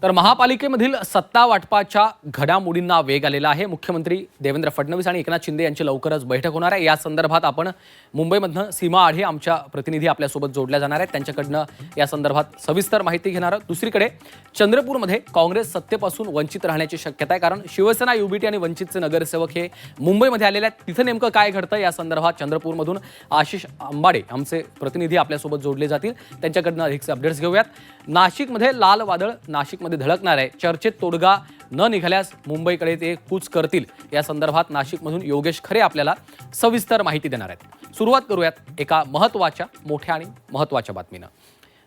तर महापालिकेमधील सत्ता वाटपाच्या घडामोडींना वेग आलेला आहे। मुख्यमंत्री देवेंद्र फडणवीस आणि एकनाथ शिंदे यांची लवकरच बैठक होणार आहे। या संदर्भात आपण मुंबईमधून सीमा आढे आमच्या प्रतिनिधी आपल्यासोबत जोडल्या जाणार आहेत, त्यांच्याकडनं या संदर्भात सविस्तर माहिती घेणार आहोत। दुसरीकडे चंद्रपूरमध्ये काँग्रेस सत्तेपासून वंचित राहण्याची शक्यता आहे, कारण शिवसेना, युबीटी आणि वंचितचे नगरसेवक हे मुंबईमध्ये आलेले आहेत। तिथे नेमकं काय घडतं या संदर्भात चंद्रपूरमधून आशिष आंबाडे आमचे प्रतिनिधी आपल्यासोबत जोडले जातील, त्यांच्याकडनं अधिकचे अपडेट्स घेऊयात। नाशिकमध्ये लाल वादळ नाशिकमध्ये धडकणार आहे। चर्चेत तोडगा न निघाल्यास मुंबईकडे ते कूच करतील। या संदर्भात नाशिकमधून योगेश खरे आपल्याला सविस्तर माहिती देणार आहेत। सुरुवात करूयात एका मोठ्या आणि महत्त्वाच्या बातमीनं।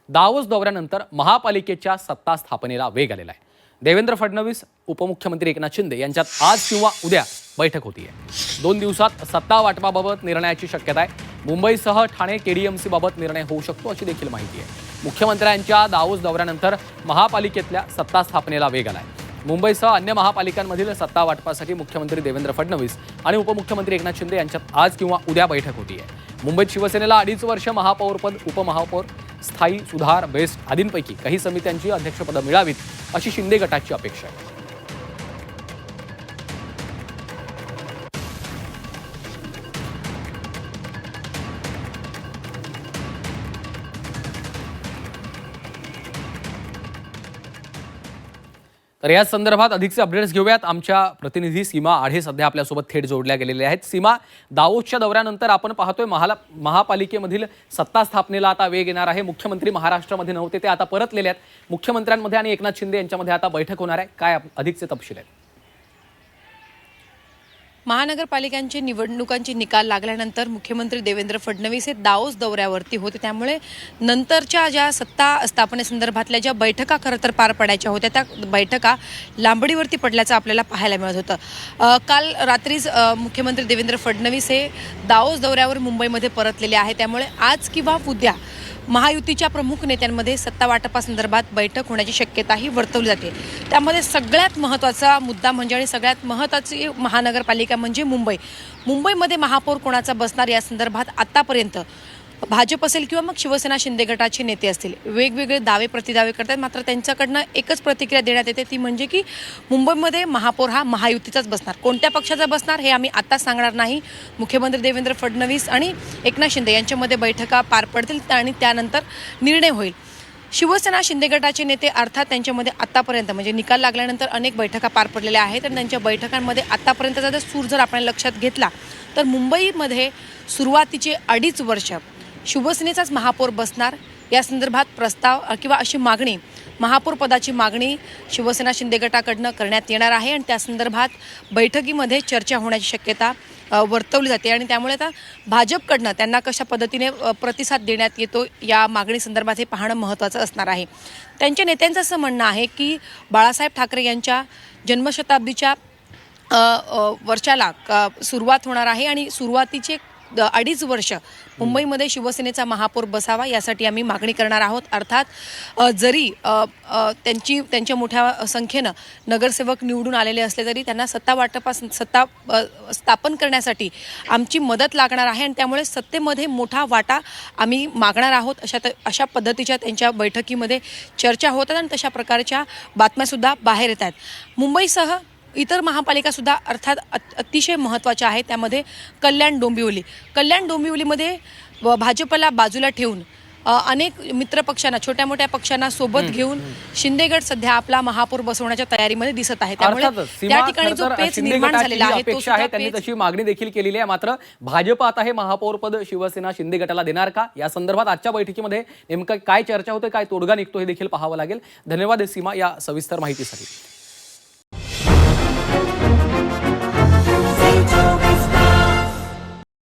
दावोस दौऱ्यानंतर महापालिकेच्या सत्ता स्थापनेला वेग आलेला आहे। देवेंद्र फडणवीस, उपमुख्यमंत्री एकनाथ शिंदे यांच्यात आज किंवा उद्या बैठक होतीये। 2 दिवसात सत्ता वाटपाबाबत निर्णयाची शक्यता आहे। मुंबईसह ठाणे केडीएमसी बाबत निर्णय होऊ शकतो अशी देखील माहिती आहे। मुख्यमंत्र्यांच्या दावोस दौऱ्यानंतर महापालिकेतल्या सत्ता स्थापनेला वेग आलाय। मुंबईसह अन्य महापालिकांमधील सत्ता वाटपासाठी मुख्यमंत्री देवेंद्र फडणवीस आणि उपमुख्यमंत्री एकनाथ शिंदे यांच्यात आज किंवा उद्या बैठक होतीये। मुंबईत शिवसेनेला 2.5 वर्ष महापौरपद, उपमहापौर, स्थायी, सुधार, बेस्ट आदींपैकी काही समित्यांची अध्यक्षपदं मिळावीत अशी शिंदे गटाची अपेक्षा आहे। तर या संदर्भात अधिकचे अपडेट्स घेऊयात। आमच्या प्रतिनिधी सीमा आढे सध्या आपल्यासोबत थेट जोडल्या गेलेले आहेत। सीमा, दावोसच्या दौऱ्यानंतर आपण पाहतोय महापालिकेमधील सत्ता स्थापनेला आता वेग येणार आहे। मुख्यमंत्री महाराष्ट्रामध्ये नव्हते, ते आता परतलेले आहेत। मुख्यमंत्र्यांमध्ये आणि एकनाथ शिंदे यांच्यामध्ये आता बैठक होणार आहे। काय अधिकचे तपशील आहेत? महानगरपालिकांची निवडणुकांची निकाल लागल्यानंतर मुख्यमंत्री देवेंद्र फडणवीस हे दावोस दौऱ्यावरती होते, त्यामुळे नंतरच्या ज्या सत्ता स्थापनेसंदर्भातल्या ज्या बैठका खरं तर पार पडायच्या होत्या त्या बैठका लांबणीवरती पडल्याचं आपल्याला पाहायला मिळत होतं। काल रात्रीच मुख्यमंत्री देवेंद्र फडणवीस हे दावोस दौऱ्यावर मुंबईमध्ये परतलेले आहे, त्यामुळे आज किंवा उद्या महायुतीच्या प्रमुख नेत्यांमध्ये सत्ता वाटपासंदर्भात बैठक होण्याची शक्यताही वर्तवली जाते। त्यामध्ये सगळ्यात महत्त्वाचा मुद्दा म्हणजे आणि सगळ्यात महत्त्वाची महानगरपालिका म्हणजे मुंबईमध्ये महापौर कोणाचा बसणार या संदर्भात आतापर्यंत भाजप असेल किंवा मग शिवसेना शिंदे गटाचे नेते असतील वेगवेगळे दावे प्रतिदावे करतात, मात्र त्यांच्याकडनं एकच प्रतिक्रिया देण्यात येते, ती म्हणजे की मुंबईमध्ये महापौर हा महायुतीचाच बसणार। कोणत्या पक्षाचा बसणार हे आम्ही आता सांगणार नाही। मुख्यमंत्री देवेंद्र फडणवीस आणि एकनाथ शिंदे यांच्यामध्ये बैठका पार पडतील आणि त्यानंतर निर्णय होईल। शिवसेना शिंदे गटाचे नेते अर्थात त्यांच्यामध्ये आतापर्यंत म्हणजे निकाल लागल्यानंतर अनेक बैठका पार पडलेल्या आहेत आणि त्यांच्या बैठकांमध्ये आतापर्यंतचा जर सूर जर आपण लक्षात घेतला तर मुंबईमध्ये सुरुवातीचे 2.5 वर्ष शिवसेनेचाच महापौर बसणार या संदर्भात प्रस्ताव किंवा अशी मागणी, महापौर पदाची मागणी शिवसेना शिंदे गटाकडनं करण्यात येणार आहे आणि त्या संदर्भात बैठकीमध्ये चर्चा होण्याची शक्यता वर्तवली जाते आणि त्यामुळे आता भाजपकडनं त्यांना कशा पद्धतीने प्रतिसाद देण्यात येतो या मागणी संदर्भात हे पाहणं महत्त्वाचं असणार आहे। त्यांच्या नेत्यांचं असं म्हणणं आहे की बाळासाहेब ठाकरे यांच्या जन्मशताब्दीच्या वर्षाला सुरुवात होणार आहे आणि सुरुवातीचे 2.5 वर्ष मुंबईमध्ये शिवसेनेचा महापौर बसावा यासाठी आम्ही मागणी करणार आहोत। अर्थात जरी त्यांच्या मोठ्या संख्येनं नगरसेवक निवडून आलेले असले तरी त्यांना सत्ता स्थापन करण्यासाठी आमची मदत लागणार आहे आणि त्यामुळे सत्तेमध्ये मोठा वाटा आम्ही मागणार आहोत अशा पद्धतीच्या त्यांच्या बैठकीमध्ये चर्चा होतात आणि तशा प्रकारच्या बातम्यासुद्धा बाहेर येत आहेत। मुंबईसह इतर महापालिकासुद्धा अर्थात अतिशय महत्त्वाच्या आहेत। त्यामध्ये कल्याण डोंबिवलीमध्ये भाजपला बाजूला ठेवून अनेक मित्रपक्षांना, छोट्या मोठ्या पक्षांना सोबत घेऊन शिंदेगड सध्या आपला महापौर बसवण्याच्या तयारीमध्ये दिसत आहे। त्यामुळे त्या ठिकाणी जो पेच निर्माण झालेला आहे तो सुद्धा त्यांनी तशी मागणी देखील केलेली आहे। मात्र भाजप आता हे महापौरपद शिवसेना शिंदे गटाला देणार का या संदर्भात आजच्या बैठकीमध्ये नेमकं काय चर्चा होते, काय तोडगा निघतो हे देखील पाहावं लागेल। धन्यवाद सीमा या सविस्तर माहितीसाठी।